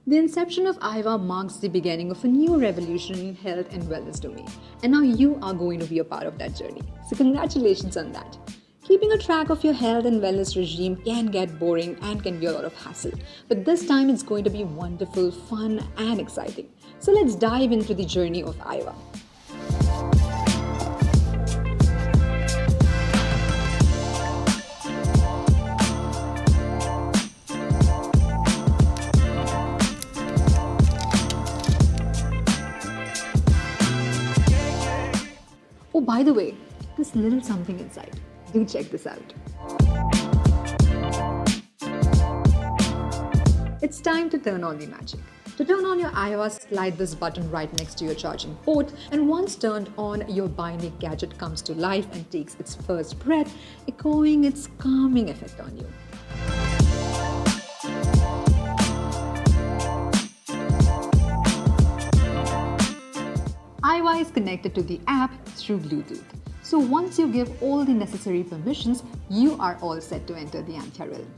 The inception of Eyva marks the beginning of a new revolution in health and wellness domain. And now you are going to be a part of that journey. So congratulations on that. Keeping a track of your health and wellness regime can get boring and can be a lot of hassle. But this time it's going to be wonderful, fun and exciting. So let's dive into the journey of Eyva. Oh, by the way, this little something inside. Do check this out. It's time to turn on the magic. To turn on your Eyva, slide this button right next to your charging port, and once turned on, your bionic gadget comes to life and takes its first breath, echoing its calming effect on you. Eyva is connected to the app through Bluetooth. So once you give all the necessary permissions, you are all set to enter the Anthea realm.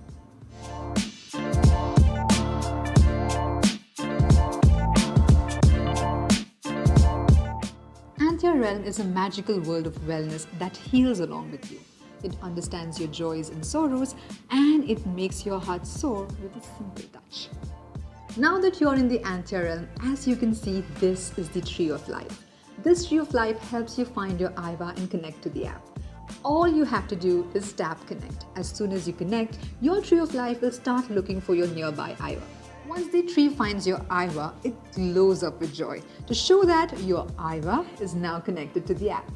Anthea realm is a magical world of wellness that heals along with you. It understands your joys and sorrows, and it makes your heart soar with a simple touch. Now that you're in the Anthea realm, as you can see, this is the Tree of Life. This Tree of Life helps you find your Eyva and connect to the app. All you have to do is tap connect. As soon as you connect, your Tree of Life will start looking for your nearby Eyva. Once the tree finds your Eyva, it glows up with joy to show that your Eyva is now connected to the app.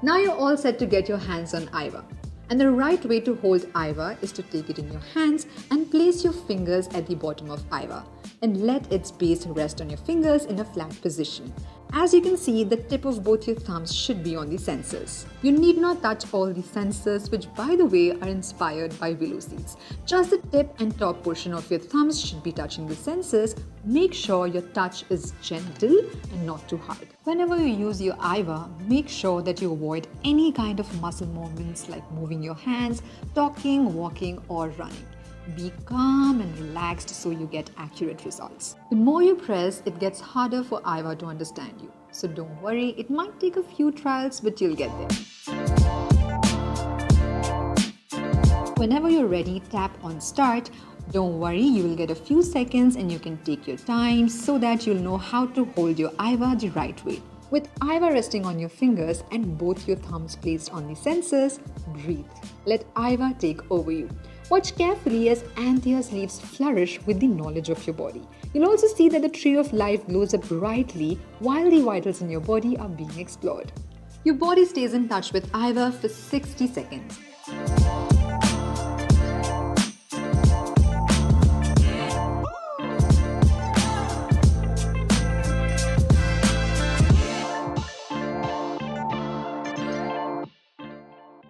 Now you're all set to get your hands on Eyva. And the right way to hold Eyva is to take it in your hands and place your fingers at the bottom of Eyva and let its base rest on your fingers in a flat position. As you can see, the tip of both your thumbs should be on the sensors. You need not touch all the sensors, which by the way are inspired by willow seeds. Just the tip and top portion of your thumbs should be touching the sensors. Make sure your touch is gentle and not too hard. Whenever you use your Eyva, make sure that you avoid any kind of muscle movements like moving your hands, talking, walking or running. Be calm and relaxed so you get accurate results. The more you press, it gets harder for Eyva to understand you. So don't worry, it might take a few trials, but you'll get there. Whenever you're ready, tap on start. Don't worry, you will get a few seconds and you can take your time so that you'll know how to hold your Eyva the right way. With Eyva resting on your fingers and both your thumbs placed on the sensors, breathe. Let Eyva take over you. Watch carefully as Anthea's leaves flourish with the knowledge of your body. You'll also see that the Tree of Life glows up brightly while the vitals in your body are being explored. Your body stays in touch with Eyva for 60 seconds.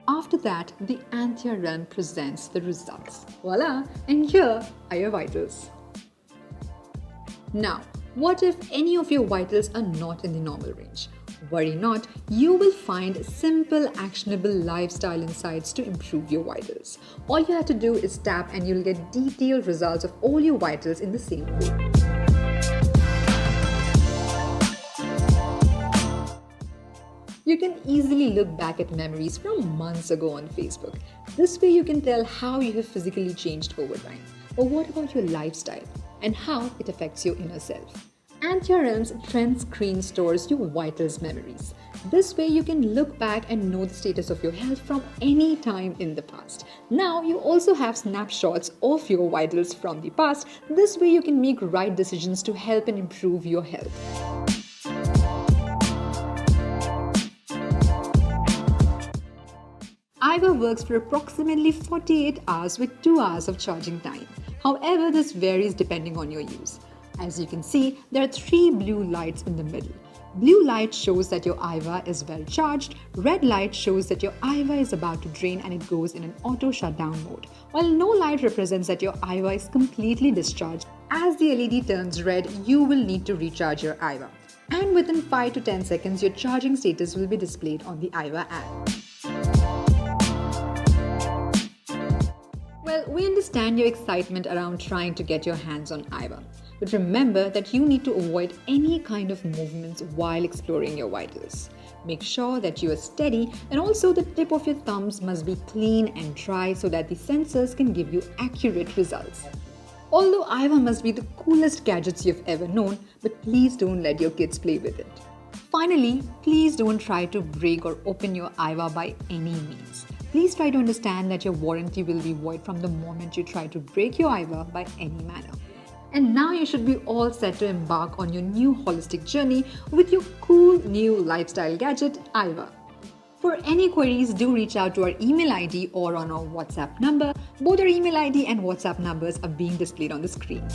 After that, the Anthea realm presents the results. Voila! And here are your vitals. Now, what if any of your vitals are not in the normal range? Worry not, you will find simple, actionable lifestyle insights to improve your vitals. All you have to do is tap and you'll get detailed results of all your vitals in the same way. You can easily look back at memories from months ago on Facebook. This way you can tell how you have physically changed over time. But what about your lifestyle and how it affects your inner self? Anthea Realm's Trend Screen stores your vitals memories. This way you can look back and know the status of your health from any time in the past. Now you also have snapshots of your vitals from the past. This way you can make right decisions to help and improve your health. Eyva works for approximately 48 hours with 2 hours of charging time. However, this varies depending on your use. As you can see, there are 3 blue lights in the middle. Blue light shows that your Eyva is well charged. Red light shows that your Eyva is about to drain and it goes in an auto shutdown mode. While no light represents that your Eyva is completely discharged. As the LED turns red, you will need to recharge your Eyva. And within 5 to 10 seconds, your charging status will be displayed on the Eyva app. We understand your excitement around trying to get your hands on Eyva, but remember that you need to avoid any kind of movements while exploring your vitals. Make sure that you are steady, and also the tip of your thumbs must be clean and dry so that the sensors can give you accurate results. Although Eyva must be the coolest gadgets you've ever known, but please don't let your kids play with it. Finally, please don't try to break or open your Eyva by any means. Please try to understand that your warranty will be void from the moment you try to break your Eyva by any manner. And now you should be all set to embark on your new holistic journey with your cool new lifestyle gadget, Eyva. For any queries, do reach out to our email ID or on our WhatsApp number. Both our email ID and WhatsApp numbers are being displayed on the screen.